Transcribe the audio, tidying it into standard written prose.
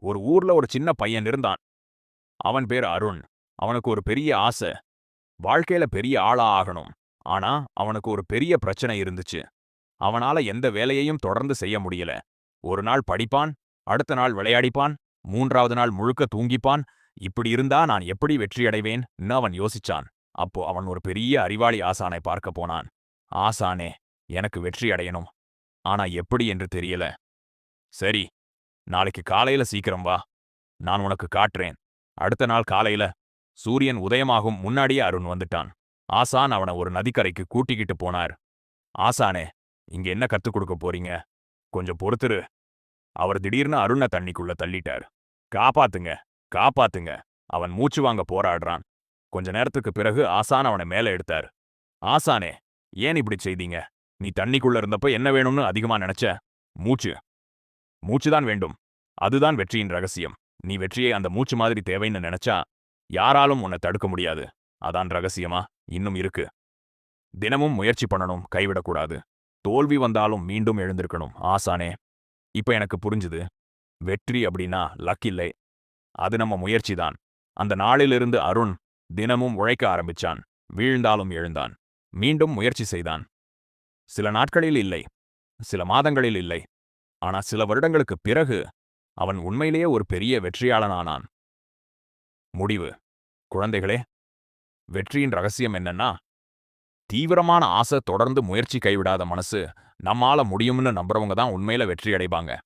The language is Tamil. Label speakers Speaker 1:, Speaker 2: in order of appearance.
Speaker 1: ஒரு ஊர்ல ஒரு சின்ன பையன் இருந்தான். அவன் பேரு அருண். அவனுக்கு ஒரு பெரிய ஆசை. வாழ்க்கையில பெரிய ஆளா ஆகணும். ஆனா அவனுக்கு ஒரு பெரிய பிரச்சனை இருந்துச்சு. அவனால எந்த வேலையையும் தொடர்ந்து செய்ய முடியல. ஒரு நாள் படிப்பான், அடுத்த நாள் விளையாடிப்பான், மூன்றாவது நாள் முழுக்க தூங்கிப்பான். இப்படி இருந்தா நான் எப்படி வெற்றியடைவேன்னு அவன் யோசிச்சான். அப்போ அவன் ஒரு பெரிய அறிவாளி ஆசானை பார்க்க போனான். ஆசானே, எனக்கு வெற்றி அடையணும். ஆனா எப்படி என்று தெரியல. சரி, நாளைக்கு காலையில சீக்கிரம் வா. நான் உனக்கு காட்டுறேன். அடுத்த நாள் காலையில சூரியன் உதயமாகும் முன்னாடியே அருண் வந்துட்டான். ஆசான் அவனை ஒரு நதிக்கரைக்கு கூட்டிக்கிட்டு போனார். ஆசானே, இங்க என்ன கத்துக் கொடுக்க போறீங்க? கொஞ்சம் பொறுத்துரு. அவர் திடீர்னு அருண தண்ணிக்குள்ள தள்ளிட்டார். காப்பாத்துங்க, காப்பாத்துங்க. அவன் மூச்சு வாங்க போராடுறான். கொஞ்ச நேரத்துக்கு பிறகு ஆசான் அவனை மேல எடுத்தார். ஆசானே, ஏன் இப்படி செய்தீங்க? நீ தண்ணிக்குள்ள இருந்தப்ப என்ன வேணும்னு அதிகமா நினைச்ச? மூச்சு. மூச்சுதான் வேண்டும். அதுதான் வெற்றியின் ரகசியம். நீ வெற்றியை அந்த மூச்சு மாதிரி தேவைன்னு நினைச்சா யாராலும் உன்னை தடுக்க முடியாது. அதான் ரகசியமா இன்னும் இருக்கு. தினமும் முயற்சி பண்ணணும், கைவிடக்கூடாது. தோல்வி வந்தாலும் மீண்டும் எழுந்திருக்கணும். ஆசானே, இப்ப எனக்கு புரிஞ்சுது. வெற்றி அப்படின்னா லக் இல்லை. அது நம்ம முயற்சிதான். அந்த நாளிலிருந்து அருண் தினமும் உழைக்க ஆரம்பிச்சான். வீழ்ந்தாலும் எழுந்தான். மீண்டும் முயற்சி செய்தான். சில நாட்களில் இல்லை, சில மாதங்களில் இல்லை. ஆனா சில வருடங்களுக்குப் பிறகு அவன் உண்மையிலேயே ஒரு பெரிய வெற்றியாளனானான். முடிவு. குழந்தைகளே, வெற்றியின் ரகசியம் என்னன்னா, தீவிரமான ஆசை, தொடர்ந்து முயற்சி, கைவிடாத மனசு, நம்மால முடியும்னு நம்புறவங்க தான் உண்மையில வெற்றி அடைவாங்க.